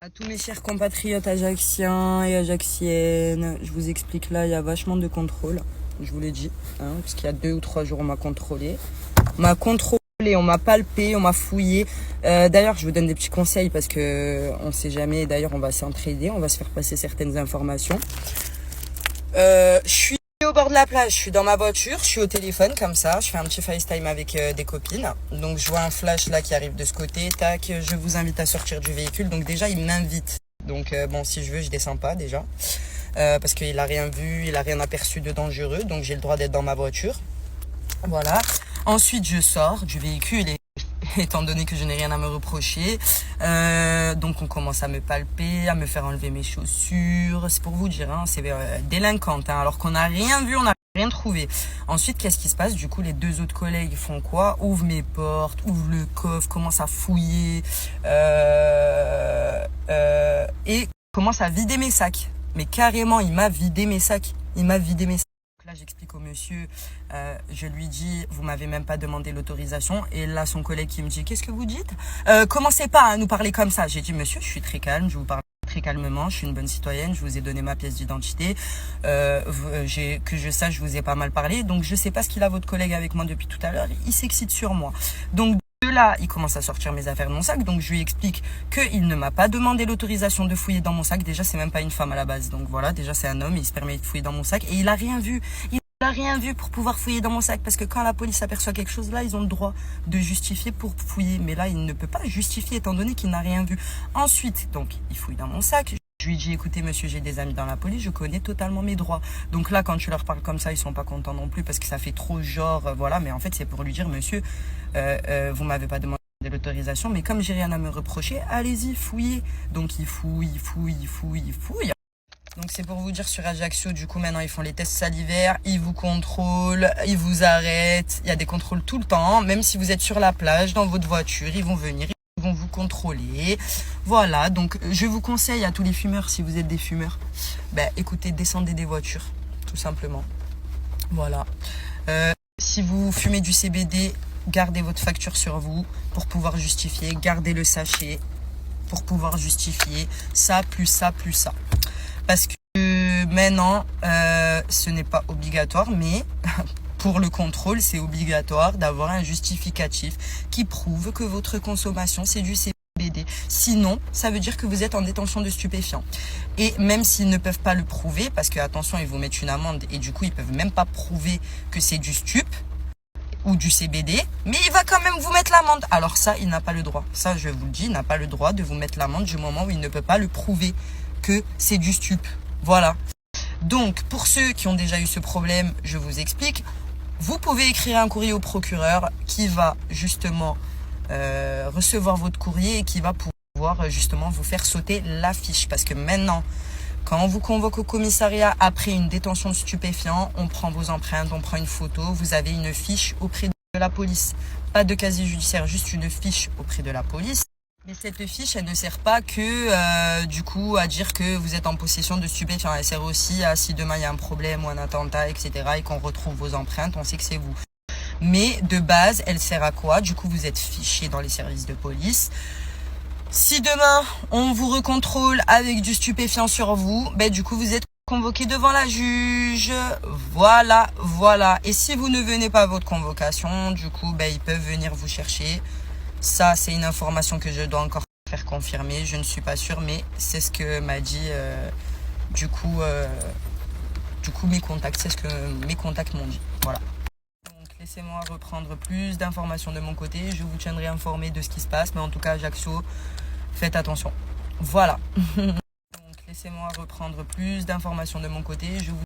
À tous mes chers compatriotes ajaxiens et ajaxiennes, je vous explique là, il y a vachement de contrôle, je vous l'ai dit, hein, parce qu'il y a 2 ou 3 jours on m'a contrôlé. On m'a palpé, on m'a fouillé. D'ailleurs, je vous donne des petits conseils parce que on sait jamais. D'ailleurs, on va s'entraider, on va se faire passer certaines informations. Je suis au bord de la plage, je suis dans ma voiture, je suis au téléphone comme ça, je fais un petit FaceTime avec des copines. Donc je vois un flash là qui arrive de ce côté, tac, je vous invite à sortir du véhicule. Donc déjà il m'invite. Donc bon, si je veux, je descends pas déjà. Parce qu'il a rien vu, il a rien aperçu de dangereux, donc j'ai le droit d'être dans ma voiture. Voilà. Ensuite je sors du véhicule et étant donné que je n'ai rien à me reprocher, donc on commence à me palper, à me faire enlever mes chaussures. C'est pour vous dire, hein, c'est délinquante, hein, alors qu'on n'a rien vu, on n'a rien trouvé. Ensuite, qu'est-ce qui se passe? Du coup, les 2 autres collègues font quoi? Ouvrent mes portes, ouvrent le coffre, commencent à fouiller et commencent à vider mes sacs. Mais carrément, il m'a vidé mes sacs. Là, j'explique au monsieur, je lui dis, vous m'avez même pas demandé l'autorisation. Et là, son collègue qui me dit, qu'est-ce que vous dites? Commencez pas à nous parler comme ça. J'ai dit, monsieur, je suis très calme, je vous parle très calmement, je suis une bonne citoyenne, je vous ai donné ma pièce d'identité. Que je sache, je vous ai pas mal parlé. Donc, je sais pas ce qu'il a votre collègue avec moi depuis tout à l'heure. Il s'excite sur moi. Donc, de là, il commence à sortir mes affaires de mon sac. Donc, je lui explique qu'il ne m'a pas demandé l'autorisation de fouiller dans mon sac. Déjà, c'est même pas une femme à la base. Donc, voilà, déjà, c'est un homme. Il se permet de fouiller dans mon sac. Et il a rien vu. Il n'a rien vu pour pouvoir fouiller dans mon sac. Parce que quand la police aperçoit quelque chose, là, ils ont le droit de justifier pour fouiller. Mais là, il ne peut pas justifier étant donné qu'il n'a rien vu. Ensuite, donc, il fouille dans mon sac. Je lui dis, écoutez, monsieur, j'ai des amis dans la police, je connais totalement mes droits. Donc là, quand tu leur parles comme ça, ils sont pas contents non plus parce que ça fait trop genre, voilà. Mais en fait, c'est pour lui dire, monsieur, vous m'avez pas demandé l'autorisation, mais comme j'ai rien à me reprocher, allez-y, fouillez. Donc, il fouille. Donc, c'est pour vous dire sur Ajaccio, du coup, maintenant, ils font les tests salivaires, ils vous contrôlent, ils vous arrêtent. Il y a des contrôles tout le temps, même si vous êtes sur la plage, dans votre voiture, ils vont venir. Ils vont vous contrôler. Voilà, donc je vous conseille à tous les fumeurs, si vous êtes des fumeurs, écoutez, descendez des voitures, tout simplement. Voilà. Si vous fumez du CBD, gardez votre facture sur vous pour pouvoir justifier. Gardez le sachet pour pouvoir justifier ça, plus ça, plus ça. Parce que maintenant, ce n'est pas obligatoire, mais... Pour le contrôle, c'est obligatoire d'avoir un justificatif qui prouve que votre consommation, c'est du CBD. Sinon, ça veut dire que vous êtes en détention de stupéfiants. Et même s'ils ne peuvent pas le prouver, parce que, attention, ils vous mettent une amende et du coup, ils peuvent même pas prouver que c'est du stup ou du CBD, mais il va quand même vous mettre l'amende. Alors ça, il n'a pas le droit. Ça, je vous le dis, il n'a pas le droit de vous mettre l'amende du moment où il ne peut pas le prouver que c'est du stup. Voilà. Donc, pour ceux qui ont déjà eu ce problème, je vous explique. Vous pouvez écrire un courrier au procureur qui va justement recevoir votre courrier et qui va pouvoir justement vous faire sauter la fiche. Parce que maintenant, quand on vous convoque au commissariat après une détention de stupéfiants, on prend vos empreintes, on prend une photo, vous avez une fiche auprès de la police. Pas de casier judiciaire, juste une fiche auprès de la police. Mais cette fiche, elle ne sert pas que du coup à dire que vous êtes en possession de stupéfiants. Elle sert aussi à si demain il y a un problème ou un attentat, etc. et qu'on retrouve vos empreintes, on sait que c'est vous. Mais de base, elle sert à quoi? Du coup, vous êtes fiché dans les services de police. Si demain, on vous recontrôle avec du stupéfiant sur vous, du coup, vous êtes convoqué devant la juge. Voilà. Et si vous ne venez pas à votre convocation, du coup, ils peuvent venir vous chercher. Ça, c'est une information que je dois encore faire confirmer. Je ne suis pas sûre, mais c'est ce que m'a dit du coup mes contacts. C'est ce que mes contacts m'ont dit. Voilà. Donc, laissez-moi reprendre plus d'informations de mon côté. Je vous tiendrai informé de ce qui se passe. Mais en tout cas, Ajaccio, faites attention. Voilà. Donc, laissez-moi reprendre plus d'informations de mon côté. Je vous